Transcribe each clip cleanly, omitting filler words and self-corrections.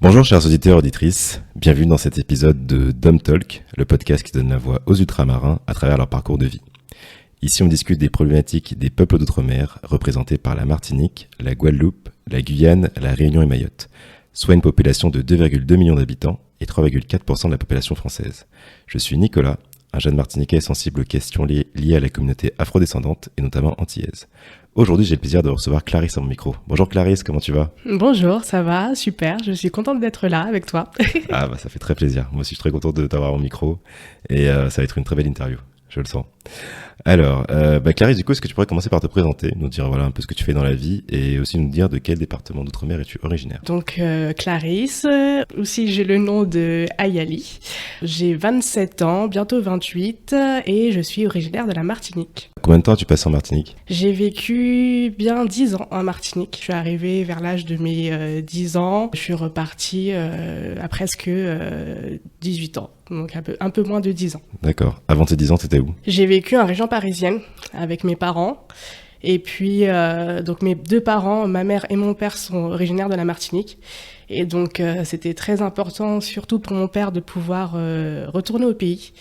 Bonjour chers auditeurs et auditrices, bienvenue dans cet épisode de Dom Talk, le podcast qui donne la voix aux ultramarins à travers leur parcours de vie. Ici on discute des problématiques des peuples d'outre-mer représentés par la Martinique, la Guadeloupe, la Guyane, la Réunion et Mayotte, soit une population de 2,2 millions d'habitants et 3,4% de la population française. Je suis Nicolas, un jeune Martiniquais sensible aux questions liées à la communauté afrodescendante et notamment antillaise. Aujourd'hui, j'ai le plaisir de recevoir Clarisse à mon micro. Bonjour Clarisse, comment tu vas ? Bonjour, ça va, super, je suis contente d'être là avec toi. Ah bah ça fait très plaisir, moi aussi je suis très content de t'avoir au micro et ça va être une très belle interview, je le sens. Alors, Clarisse, du coup, est-ce que tu pourrais commencer par te présenter, nous dire voilà un peu ce que tu fais dans la vie et aussi nous dire de quel département d'outre-mer es-tu originaire ? Donc Clarisse, aussi j'ai le nom de Ayali, j'ai 27 ans, bientôt 28 et je suis originaire de la Martinique. Combien de temps as-tu passé en Martinique ? J'ai vécu bien 10 ans en Martinique, je suis arrivée vers l'âge de mes 10 ans, je suis repartie à presque 18 ans. Donc un peu moins de 10 ans. D'accord. Avant tes 10 ans, t'étais où ? J'ai vécu en région parisienne avec mes parents. Et puis, donc mes deux parents, ma mère et mon père, sont originaires de la Martinique. Et donc, c'était très important, surtout pour mon père, de pouvoir retourner au pays.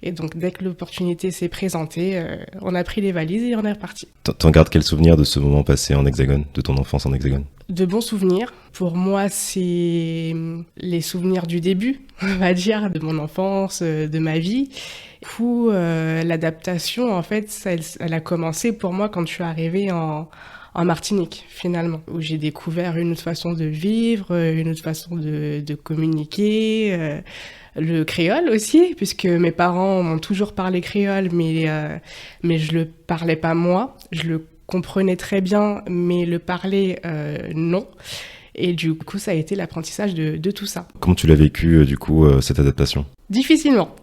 Et donc, dès que l'opportunité s'est présentée, on a pris les valises et on est reparti. T'en gardes quel souvenir de ce moment passé en Hexagone, de ton enfance en Hexagone ? De bons souvenirs. Pour moi, c'est les souvenirs du début, on va dire, de mon enfance, de ma vie. Du coup, l'adaptation, en fait, elle a commencé pour moi quand je suis arrivée en Martinique, finalement, où j'ai découvert une autre façon de vivre, une autre façon de communiquer, le créole aussi, puisque mes parents m'ont toujours parlé créole, mais je le parlais pas moi, je le comprenais très bien, mais le parler, non. Et du coup, ça a été l'apprentissage de tout ça. Comment tu l'as vécu, du coup, cette adaptation ? Difficilement.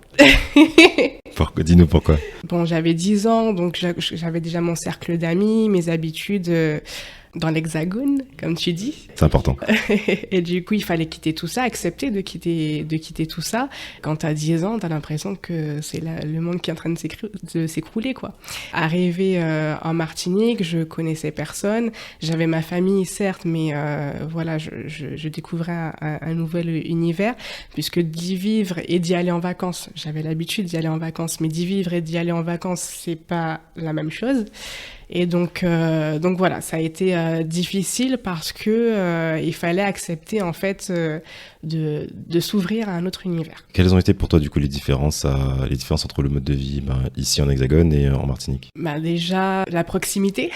Dis-nous pourquoi. Bon, j'avais 10 ans, donc j'avais déjà mon cercle d'amis, mes habitudes dans l'Hexagone, comme tu dis. C'est important. Et du coup, il fallait quitter tout ça, accepter de quitter tout ça. Quand t'as 10 ans, t'as l'impression que c'est le monde qui est en train de s'écrouler, quoi. Arrivée en Martinique, je connaissais personne. J'avais ma famille, certes, mais voilà, je découvrais un nouvel univers, puisque d'y vivre et d'y aller en vacances, j'avais l'habitude d'y aller en vacances, mais d'y vivre et d'y aller en vacances, c'est pas la même chose. Et donc voilà, ça a été difficile parce que il fallait accepter en fait de s'ouvrir à un autre univers. Quelles ont été pour toi du coup les différences entre le mode de vie ici en Hexagone et en Martinique ? Déjà la proximité.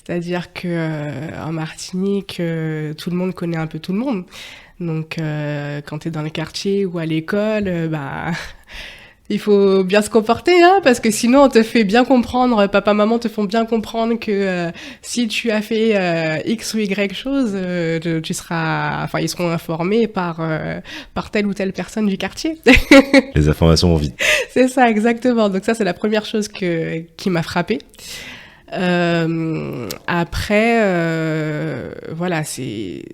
C'est-à-dire que en Martinique, tout le monde connaît un peu tout le monde. Donc quand tu es dans le quartier ou à l'école, il faut bien se comporter, hein, parce que sinon on te fait bien comprendre, papa, maman te font bien comprendre que si tu as fait X ou Y chose, ils seront informés par telle ou telle personne du quartier. Les informations vont vite. C'est ça, exactement. Donc ça, c'est la première chose qui m'a frappée. Après, voilà, c'est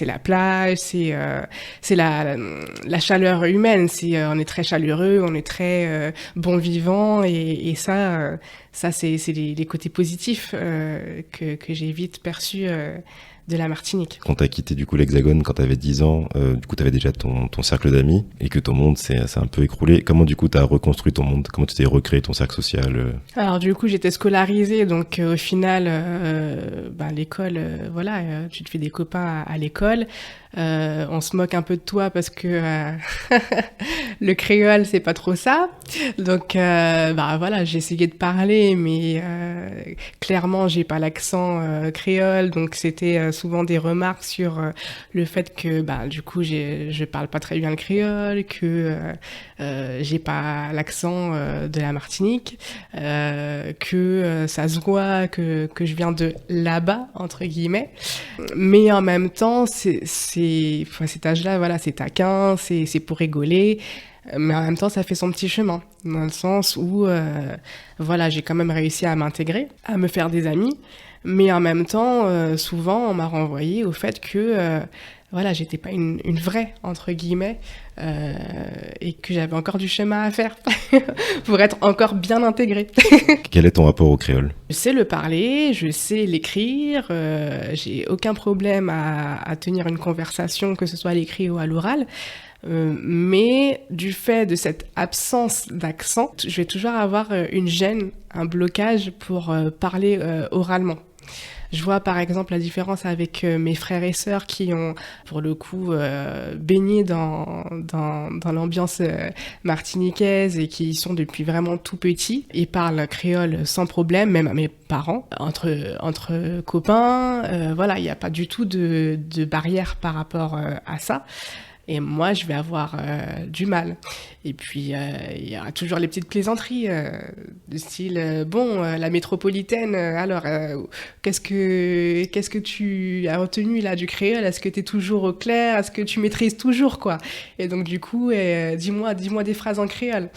la plage, c'est la chaleur humaine. On est très chaleureux, on est très bon vivant et ça c'est les côtés positifs que j'ai vite perçus de la Martinique. Quand t'as quitté du coup l'Hexagone quand t'avais 10 ans, du coup t'avais déjà ton cercle d'amis et que ton monde s'est un peu écroulé. Comment du coup t'as reconstruit ton monde ? Comment tu t'es recréé ton cercle social ? Alors du coup j'étais scolarisée, donc au final l'école, tu te fais des copains à l'école. On se moque un peu de toi parce que le créole c'est pas trop ça. Donc j'ai essayé de parler, mais clairement j'ai pas l'accent créole, donc c'était souvent des remarques sur le fait que du coup je parle pas très bien le créole, que j'ai pas l'accent de la Martinique, que ça se voit que je viens de là-bas entre guillemets, mais en même temps cet âge-là, voilà, c'est taquin, c'est pour rigoler, mais en même temps ça fait son petit chemin, dans le sens où j'ai quand même réussi à m'intégrer, à me faire des amis. Mais en même temps, souvent, on m'a renvoyé au fait que voilà, j'étais pas une vraie, entre guillemets, et que j'avais encore du chemin à faire pour être encore bien intégrée. Quel est ton rapport au créole? Je sais le parler, je sais l'écrire, j'ai aucun problème à tenir une conversation, que ce soit à l'écrit ou à l'oral. Mais du fait de cette absence d'accent, je vais toujours avoir une gêne, un blocage pour parler oralement. Je vois par exemple la différence avec mes frères et sœurs qui ont pour le coup baigné dans l'ambiance martiniquaise et qui y sont depuis vraiment tout petits. Ils parlent créole sans problème, même à mes parents. Entre copains, voilà, il n'y a pas du tout de barrière par rapport à ça. Et moi, je vais avoir du mal. Et puis, il y aura toujours les petites plaisanteries du style, bon, la métropolitaine, alors, qu'est-ce que tu as retenu là du créole? Est-ce que tu es toujours au clair? Est-ce que tu maîtrises toujours, quoi? Et donc, du coup, dis-moi des phrases en créole.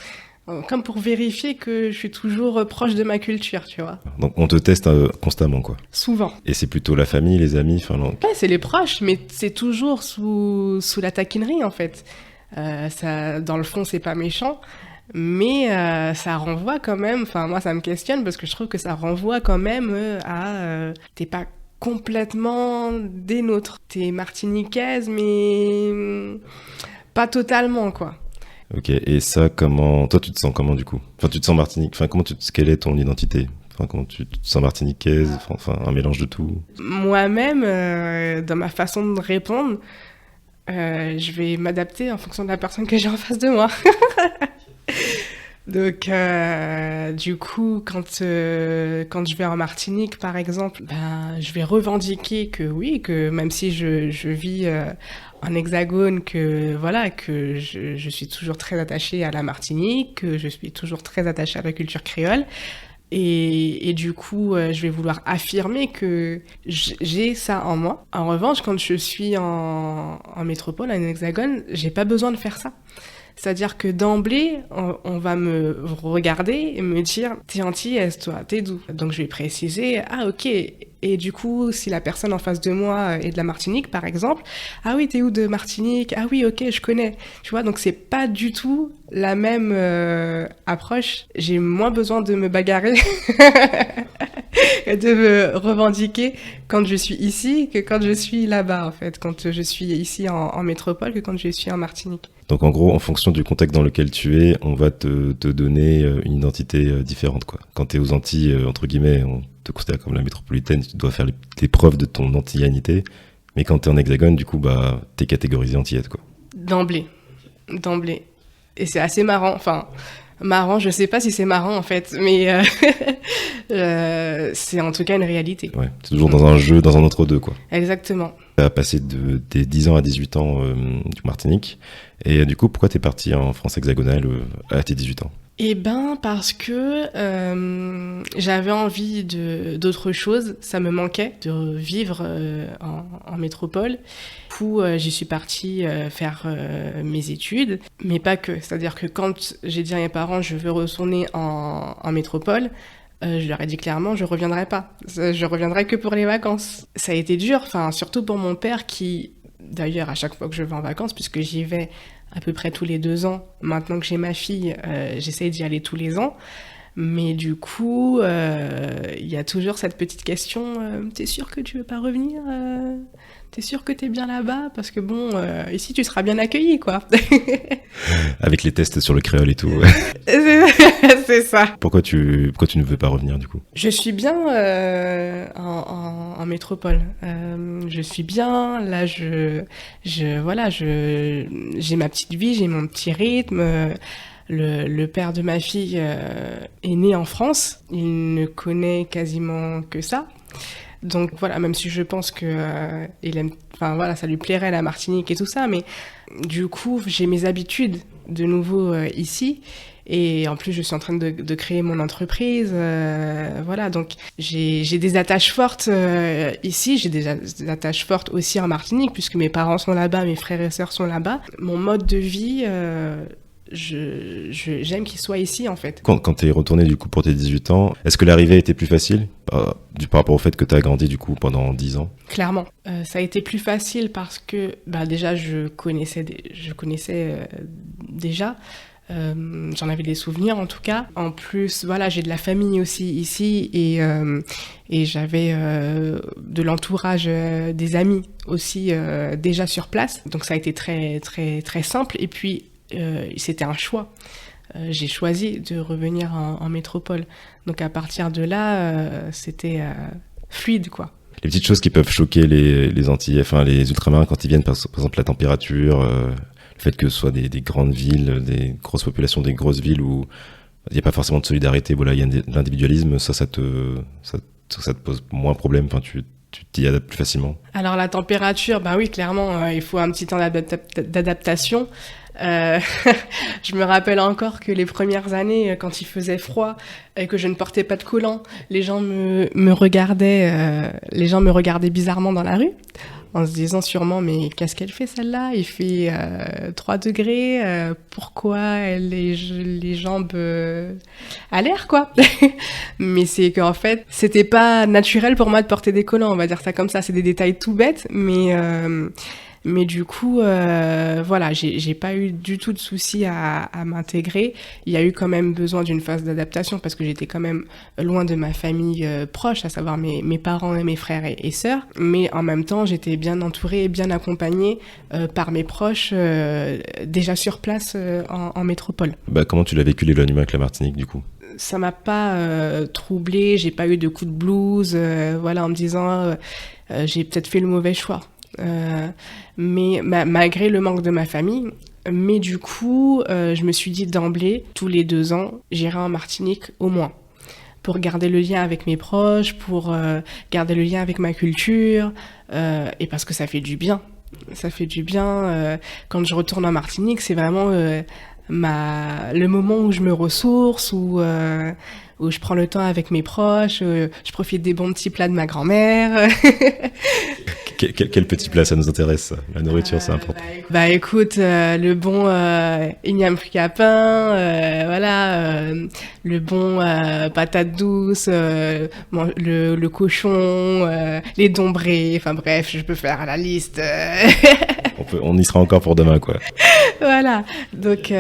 Comme pour vérifier que je suis toujours proche de ma culture, tu vois. Donc on te teste constamment, quoi. Souvent. Et c'est plutôt la famille, les amis, enfin non. Ouais, c'est les proches, mais c'est toujours sous la taquinerie, en fait. Ça, dans le fond, c'est pas méchant, mais ça renvoie quand même, enfin moi ça me questionne parce que je trouve que ça renvoie quand même à t'es pas complètement des nôtres. T'es martiniquaise, mais pas totalement, quoi. Ok, et ça, comment... Toi, tu te sens comment, du coup? Enfin, tu te sens martinique... Enfin, quelle est ton identité? Enfin, comment tu te sens martiniquaise? Enfin, un mélange de tout? Moi-même, dans ma façon de répondre, je vais m'adapter en fonction de la personne que j'ai en face de moi. Donc, du coup, quand je vais en Martinique, par exemple, ben, je vais revendiquer que oui, que même si je vis en hexagone, que voilà, que je suis toujours très attachée à la Martinique, que je suis toujours très attachée à la culture créole. Et du coup, je vais vouloir affirmer que j'ai ça en moi. En revanche, quand je suis en métropole, en hexagone, j'ai pas besoin de faire ça. C'est-à-dire que d'emblée, on va me regarder et me dire « T'es antillaise, toi, t'es d'où ?» Donc je vais préciser « Ah, ok. » Et du coup, si la personne en face de moi est de la Martinique, par exemple, « Ah oui, t'es où de Martinique ? Ah oui, ok, je connais. » Tu vois, donc c'est pas du tout la même approche. J'ai moins besoin de me bagarrer et de me revendiquer quand je suis ici que quand je suis là-bas, en fait. Quand je suis ici en métropole que quand je suis en Martinique. Donc en gros, en fonction du contexte dans lequel tu es, on va te donner une identité différente, quoi. Quand tu es aux Antilles, entre guillemets, on te considère comme la métropolitaine, tu dois faire les preuves de ton antillanité. Mais quand tu es en hexagone, du coup, bah, tu es catégorisé antillette, quoi. D'emblée. Et c'est assez marrant. Enfin, marrant, je sais pas si c'est marrant, en fait, mais c'est en tout cas une réalité. Ouais, c'est toujours dans un jeu, dans un entre-deux, quoi. Exactement. Tu as passé des 10 ans à 18 ans du Martinique. Et du coup, pourquoi t'es parti en France hexagonale à tes 18 ans? Eh ben, parce que j'avais envie d'autre chose. Ça me manquait de vivre en métropole. Du coup, j'y suis partie faire mes études, mais pas que. C'est-à-dire que quand j'ai dit à mes parents, je veux retourner en métropole, je leur ai dit clairement, je reviendrai pas. Je reviendrai que pour les vacances. Ça a été dur, enfin, surtout pour mon père qui, d'ailleurs, à chaque fois que je vais en vacances, puisque j'y vais à peu près tous les 2 ans, maintenant que j'ai ma fille, j'essaie d'y aller tous les ans. Mais du coup, il y a toujours cette petite question, t'es sûr que tu veux pas revenir T'es sûr que t'es bien là-bas? Parce que bon, ici tu seras bien accueilli, quoi. Avec les tests sur le créole et tout. C'est ça. Pourquoi tu ne veux pas revenir, du coup? Je suis bien en métropole. Je suis bien. Là, j'ai ma petite vie, j'ai mon petit rythme. Le père de ma fille est né en France. Il ne connaît quasiment que ça. Donc voilà, même si je pense que il aime, enfin voilà, ça lui plairait la Martinique et tout ça, mais du coup j'ai mes habitudes de nouveau ici, et en plus je suis en train de créer mon entreprise, voilà, donc j'ai des attaches fortes ici, j'ai des attaches fortes aussi en Martinique puisque mes parents sont là-bas, mes frères et sœurs sont là-bas. Mon mode de vie, j'aime qu'il soit ici, en fait. Quand t'es retourné du coup pour tes 18 ans, est-ce que l'arrivée était plus facile par rapport au fait que t'as grandi du coup pendant 10 ans? Clairement. Ça a été plus facile parce que déjà, je connaissais déjà. J'en avais des souvenirs en tout cas. En plus, voilà, j'ai de la famille aussi ici et j'avais de l'entourage, des amis aussi déjà sur place. Donc ça a été très très très simple. Et puis c'était un choix. J'ai choisi de revenir en métropole. Donc à partir de là, c'était fluide, quoi. Les petites choses qui peuvent choquer les Antillais, enfin les Ultramarins quand ils viennent, par exemple la température. Le fait que ce soit des grandes villes, des grosses populations, des grosses villes où il n'y a pas forcément de solidarité, voilà, il y a de l'individualisme, ça te pose moins de problème, enfin, tu t'y adaptes plus facilement. Alors la température, oui, clairement, il faut un petit temps d'adaptation. Je me rappelle encore que les premières années, quand il faisait froid et que je ne portais pas de collant, les gens me regardaient bizarrement dans la rue, en se disant sûrement, mais qu'est-ce qu'elle fait celle-là? Il fait 3 degrés, pourquoi elle les jambes à l'air, quoi? Mais c'est qu'en fait, c'était pas naturel pour moi de porter des collants, on va dire ça comme ça. C'est des détails tout bêtes, mais du coup, voilà, j'ai pas eu du tout de souci à m'intégrer. Il y a eu quand même besoin d'une phase d'adaptation parce que j'étais quand même loin de ma famille proche, à savoir mes parents et mes frères et sœurs. Mais en même temps, j'étais bien entourée et bien accompagnée par mes proches déjà sur place en métropole. Comment tu l'as vécu l'éloignement avec la Martinique du coup? Ça m'a pas troublée, j'ai pas eu de coup de blues, voilà, en me disant j'ai peut-être fait le mauvais choix. Mais malgré le manque de ma famille, mais du coup, je me suis dit d'emblée, tous les 2 ans, j'irai en Martinique au moins, pour garder le lien avec mes proches, pour garder le lien avec ma culture, et parce que ça fait du bien. Ça fait du bien. Quand je retourne en Martinique, c'est vraiment le moment où je me ressource, où je prends le temps avec mes proches, je profite des bons petits plats de ma grand-mère. Quel petit plat, ça nous intéresse, ça. La nourriture, c'est important. Écoute, le bon igname fricapin, voilà, le bon patate douce, le cochon, les dombrés, enfin bref, je peux faire la liste. On y sera encore pour demain, quoi. Voilà, donc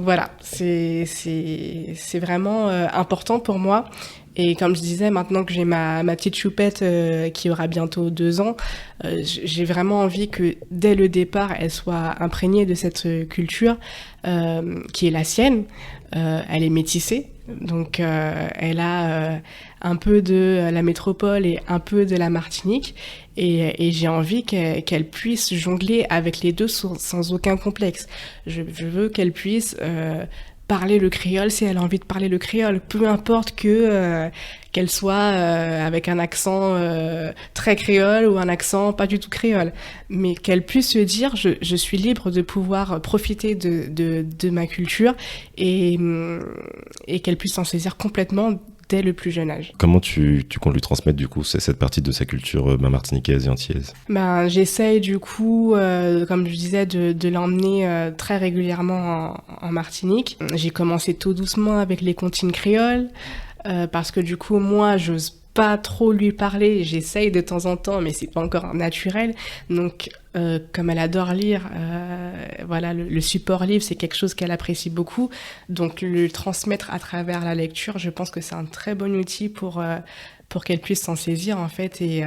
voilà, c'est vraiment important pour moi. Et comme je disais, maintenant que j'ai ma petite choupette qui aura bientôt 2 ans, j'ai vraiment envie que dès le départ, elle soit imprégnée de cette culture qui est la sienne. Elle est métissée, donc elle a un peu de la métropole et un peu de la Martinique. Et j'ai envie qu'elle puisse jongler avec les deux sans aucun complexe. Je veux qu'elle puisse parler le créole si elle a envie de parler le créole, peu importe qu'elle soit avec un accent très créole ou un accent pas du tout créole, mais qu'elle puisse se dire je suis libre de pouvoir profiter de ma culture et qu'elle puisse s'en saisir complètement dès le plus jeune âge. Comment tu comptes lui transmettre du coup cette partie de sa culture martiniquaise et antillaise? J'essaye du coup, comme je disais, de l'emmener très régulièrement en Martinique. J'ai commencé tout doucement avec les comptines créoles, parce que du coup, moi, j'ose pas trop lui parler, j'essaye de temps en temps, mais c'est pas encore naturel. Donc, comme elle adore lire, voilà, le support livre, c'est quelque chose qu'elle apprécie beaucoup. Donc, le transmettre à travers la lecture, je pense que c'est un très bon outil pour qu'elle puisse s'en saisir, en fait, et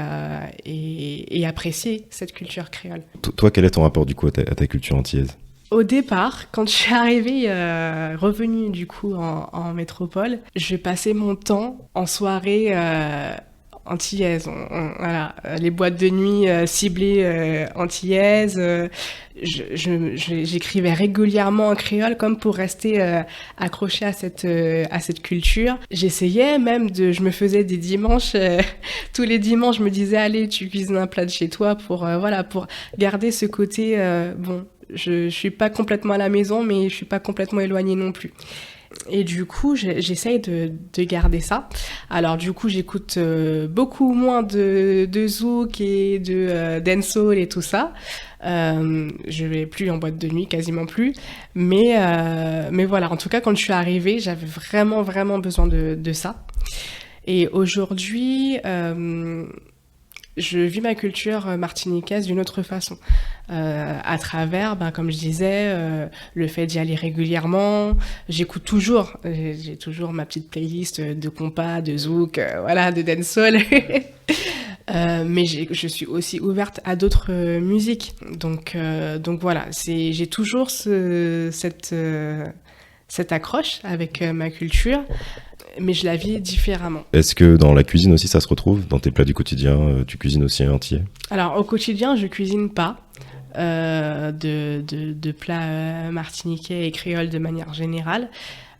apprécier cette culture créole. Toi, quel est ton rapport, du coup, à ta culture antillaise? Au départ, quand je suis arrivée, revenue du coup en métropole, je passais mon temps en soirée antillaise. Voilà, les boîtes de nuit ciblées antillaises. J'écrivais régulièrement en créole comme pour rester accrochée à cette culture. J'essayais même je me faisais des dimanches, tous les dimanches, je me disais allez, tu cuisines un plat de chez toi pour garder ce côté bon. Je suis pas complètement à la maison, mais je suis pas complètement éloignée non plus. Et du coup, j'essaye de garder ça. Alors du coup, j'écoute beaucoup moins de zouk et de dancehall et tout ça. Je vais plus en boîte de nuit, quasiment plus. Mais voilà, en tout cas, quand je suis arrivée, j'avais vraiment, vraiment besoin de ça. Et aujourd'hui, je vis ma culture martiniquaise d'une autre façon, à travers, comme je disais, le fait d'y aller régulièrement. J'écoute toujours, j'ai toujours ma petite playlist de compas, de zouk, voilà, de dancehall. Mais je suis aussi ouverte à d'autres musiques. Donc voilà, j'ai toujours cette accroche avec ma culture, mais je la vis différemment. Est-ce que dans la cuisine aussi ça se retrouve? Dans tes plats du quotidien, tu cuisines aussi entier? Alors au quotidien, je cuisine pas de plats martiniquais et créoles de manière générale.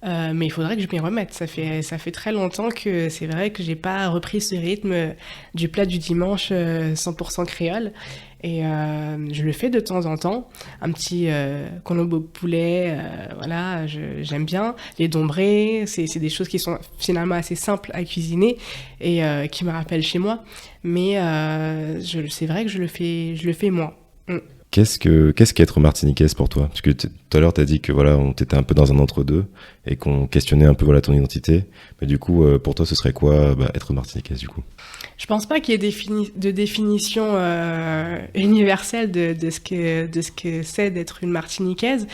Mais il faudrait que je m'y remette. Ça fait très longtemps que c'est vrai que j'ai pas repris ce rythme du plat du dimanche 100% créole. Et je le fais de temps en temps. Un petit colombo poulet, voilà, j'aime bien. Les dombrés, c'est des choses qui sont finalement assez simples à cuisiner et qui me rappellent chez moi. Mais c'est vrai que je le fais moins. Qu'est-ce qu'être martiniquaise pour toi? Parce que tout à l'heure, tu as dit que voilà, on t'était un peu dans un entre-deux et qu'on questionnait un peu voilà, ton identité. Mais du coup, pour toi, ce serait quoi être martiniquaise du coup? Je pense pas qu'il y ait de définition universelle de ce que c'est d'être une martiniquaise.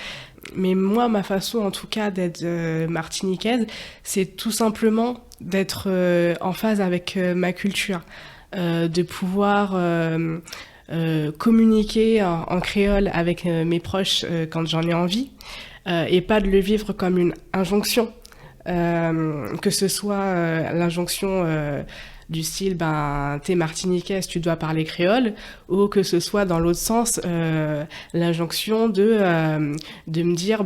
Mais moi, ma façon en tout cas d'être martiniquaise, c'est tout simplement d'être en phase avec ma culture. De pouvoir... communiquer en créole avec mes proches quand j'en ai envie et pas de le vivre comme une injonction, que ce soit l'injonction du style t'es martiniquaise, tu dois parler créole, ou que ce soit dans l'autre sens l'injonction de me dire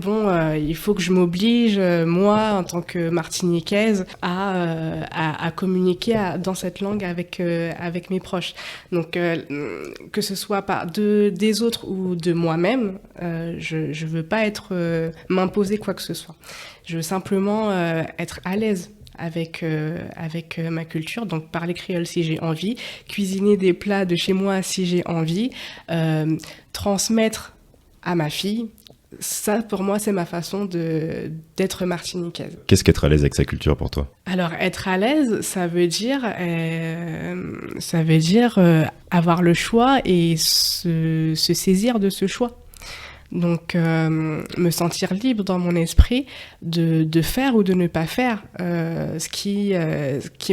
il faut que je m'oblige moi en tant que martiniquaise à communiquer dans cette langue avec mes proches. Donc que ce soit des autres ou de moi-même, je veux pas m'imposer quoi que ce soit. Je veux simplement être à l'aise avec ma culture, donc parler créole si j'ai envie, cuisiner des plats de chez moi si j'ai envie, transmettre à ma fille. Ça, pour moi, c'est ma façon d'être martiniquaise. Qu'est-ce qu'être à l'aise avec sa culture pour toi? Alors, être à l'aise, ça veut dire avoir le choix et se saisir de ce choix. Donc, me sentir libre dans mon esprit de faire ou de ne pas faire ce qui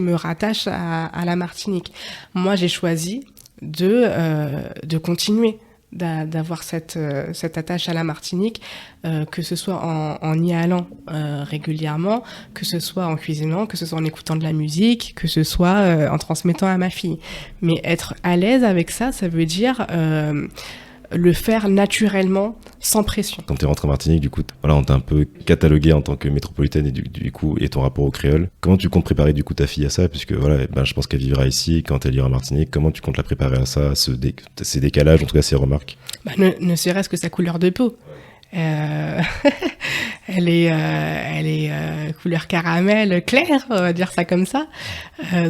me rattache à la Martinique. Moi, j'ai choisi de continuer d'avoir cette attache à la Martinique, que ce soit en y allant régulièrement, que ce soit en cuisinant, que ce soit en écoutant de la musique, que ce soit en transmettant à ma fille. Mais être à l'aise avec ça, ça veut dire... le faire naturellement, sans pression. Quand tu es rentré en Martinique, du coup, voilà, on t'a un peu catalogué en tant que métropolitaine et du coup, et ton rapport au créole. Comment tu comptes préparer du coup ta fille à ça? Puisque voilà, je pense qu'elle vivra ici quand elle ira en Martinique. Comment tu comptes la préparer à ça, ces décalages, en tout cas ces remarques? Ne serait-ce que sa couleur de peau. Elle est couleur caramel clair, on va dire ça comme ça.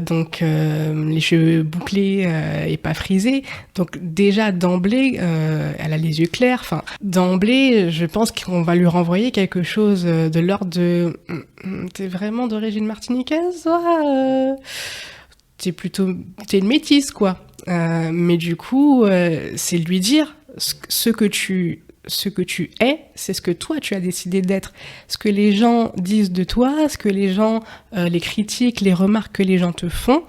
Donc les cheveux bouclés et pas frisés. Donc déjà d'emblée, elle a les yeux clairs. Enfin, d'emblée, je pense qu'on va lui renvoyer quelque chose de l'ordre de t'es vraiment d'origine martiniquaise, toi t'es une métisse, quoi. Mais du coup, c'est lui dire ce que tu es, c'est ce que toi tu as décidé d'être. Ce que les gens disent de toi, ce que les gens, les critiques, les remarques que les gens te font,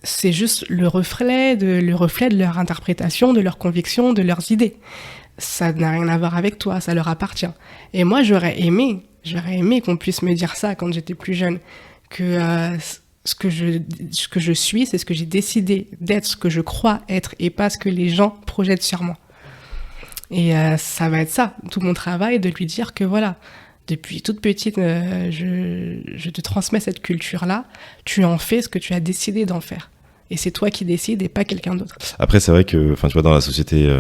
c'est juste le reflet de leur interprétation, de leurs convictions, de leurs idées. Ça n'a rien à voir avec toi, ça leur appartient. Et moi, j'aurais aimé qu'on puisse me dire ça quand j'étais plus jeune, que ce que je suis, c'est ce que j'ai décidé d'être, ce que je crois être, et pas ce que les gens projettent sur moi. Et ça va être ça, tout mon travail, de lui dire que voilà, depuis toute petite, je te transmets cette culture-là, tu en fais ce que tu as décidé d'en faire. Et c'est toi qui décides et pas quelqu'un d'autre. Après, c'est vrai que, tu vois, dans la société,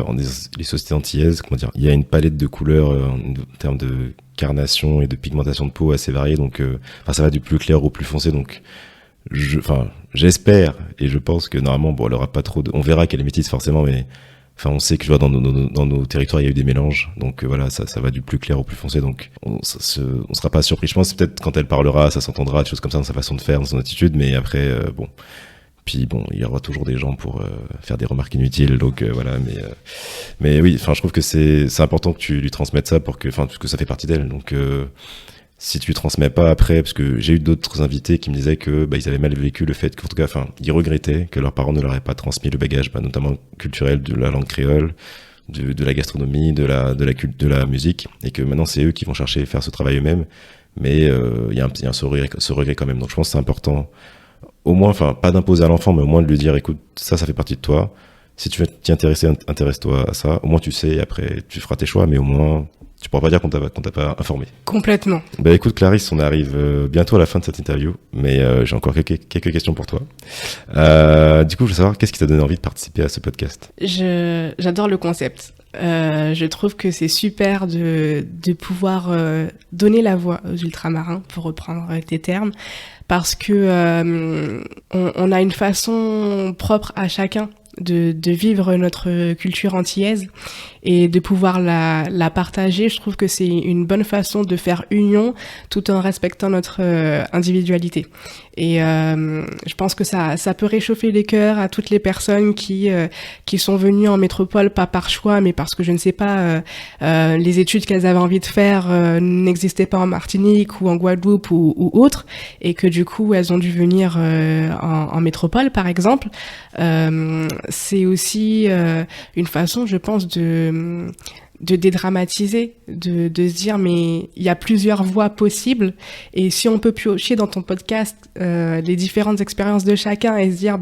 les sociétés antillaises, comment dire, il y a une palette de couleurs en termes de carnation et de pigmentation de peau assez variée. Donc, ça va du plus clair au plus foncé. Donc, j'espère et je pense que normalement, bon, elle aura pas trop on verra qu'elle est métisse forcément, mais on sait que je vois dans nos territoires, il y a eu des mélanges. Donc voilà, ça va du plus clair au plus foncé. Donc on sera pas surpris. Je pense peut-être quand elle parlera, ça s'entendra, des choses comme ça dans sa façon de faire, dans son attitude. Mais après, bon. Puis bon, il y aura toujours des gens pour faire des remarques inutiles. Donc voilà, mais oui, je trouve que c'est important que tu lui transmettes ça parce que ça fait partie d'elle. Donc si tu transmets pas après, parce que j'ai eu d'autres invités qui me disaient que ils avaient mal vécu le fait qu'en tout cas, ils regrettaient que leurs parents ne leur aient pas transmis le bagage, notamment culturel de la langue créole, de la gastronomie, de la musique, et que maintenant c'est eux qui vont chercher à faire ce travail eux-mêmes. Mais il y a ce regret quand même. Donc je pense que c'est important, au moins, pas d'imposer à l'enfant, mais au moins de lui dire, écoute, ça fait partie de toi. Si tu veux t'y intéresser, intéresse-toi à ça. Au moins tu sais, après tu feras tes choix, mais au moins tu pourras pas dire qu'on t'a pas informé. Complètement. Écoute Clarisse, on arrive bientôt à la fin de cette interview, mais j'ai encore quelques questions pour toi. Du coup, je veux savoir, qu'est-ce qui t'a donné envie de participer à ce podcast ? J'adore le concept. Je trouve que c'est super de pouvoir donner la voix aux ultramarins, pour reprendre tes termes, parce que on a une façon propre à chacun de vivre notre culture antillaise et de pouvoir la partager. Je trouve que c'est une bonne façon de faire union tout en respectant notre individualité. Et je pense que ça peut réchauffer les cœurs à toutes les personnes qui sont venues en métropole, pas par choix, mais parce que, je ne sais pas, les études qu'elles avaient envie de faire n'existaient pas en Martinique ou en Guadeloupe ou autre, et que du coup, elles ont dû venir en métropole, par exemple. C'est aussi une façon, je pense, de dédramatiser, de se dire mais il y a plusieurs voies possibles, et si on peut piocher dans ton podcast les différentes expériences de chacun et se dire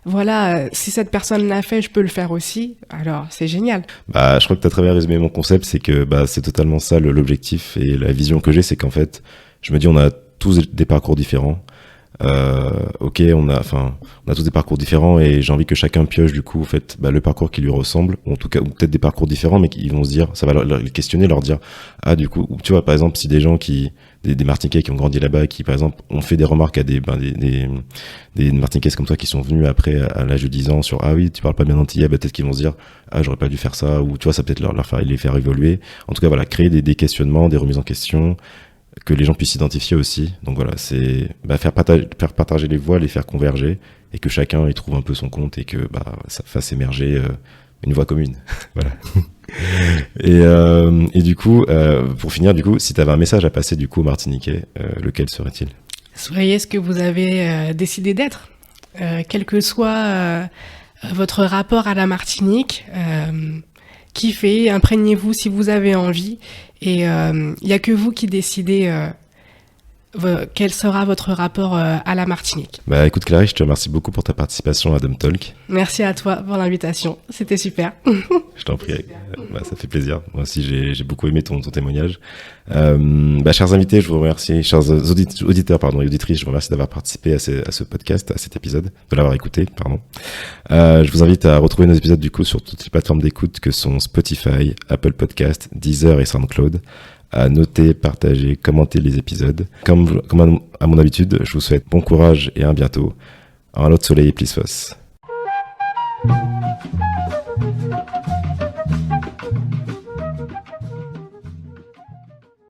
voilà, si cette personne l'a fait, je peux le faire aussi, alors c'est génial. Je crois que tu as très bien résumé mon concept, c'est que c'est totalement ça l'objectif et la vision que j'ai, c'est qu'en fait je me dis on a tous des parcours différents. Ok, on a tous des parcours différents et j'ai envie que chacun pioche du coup le parcours qui lui ressemble, ou en tout cas, ou peut-être des parcours différents, mais qu'ils vont se dire, ça va les questionner, leur dire, du coup, tu vois, par exemple, si des gens des Martiniquais qui ont grandi là-bas, qui par exemple ont fait des remarques à des Martiniquais comme toi qui sont venus après à l'âge de 10 ans sur oui, tu parles pas bien antillais, peut-être qu'ils vont se dire j'aurais pas dû faire ça, ou tu vois, ça peut-être les faire évoluer. En tout cas, voilà, créer des questionnements, des remises en question, que les gens puissent s'identifier aussi. Donc voilà, c'est faire partager les voix, les faire converger, et que chacun y trouve un peu son compte, et que ça fasse émerger une voix commune. Voilà. Et du coup, pour finir, du coup, si tu avais un message à passer du coup aux Martiniquais, lequel serait-il ? Soyez ce que vous avez décidé d'être, quel que soit votre rapport à la Martinique. Kiffez, imprégnez-vous si vous avez envie, et il n'y a que vous qui décidez quel sera votre rapport à la Martinique. Écoute Clarisse, je te remercie beaucoup pour ta participation à Dumb Talk. Merci à toi pour l'invitation, c'était super. Je t'en prie, ça fait plaisir. Moi aussi j'ai beaucoup aimé ton témoignage. Chers invités, je vous remercie, chers auditeurs et auditrices, je vous remercie d'avoir participé à ce podcast, à cet épisode, de l'avoir écouté, pardon. Je vous invite à retrouver nos épisodes du coup sur toutes les plateformes d'écoute que sont Spotify, Apple Podcast, Deezer et SoundCloud. À noter, partager, commenter les épisodes. Comme à mon habitude, je vous souhaite bon courage et à bientôt. Un lot de soleil et plus fos.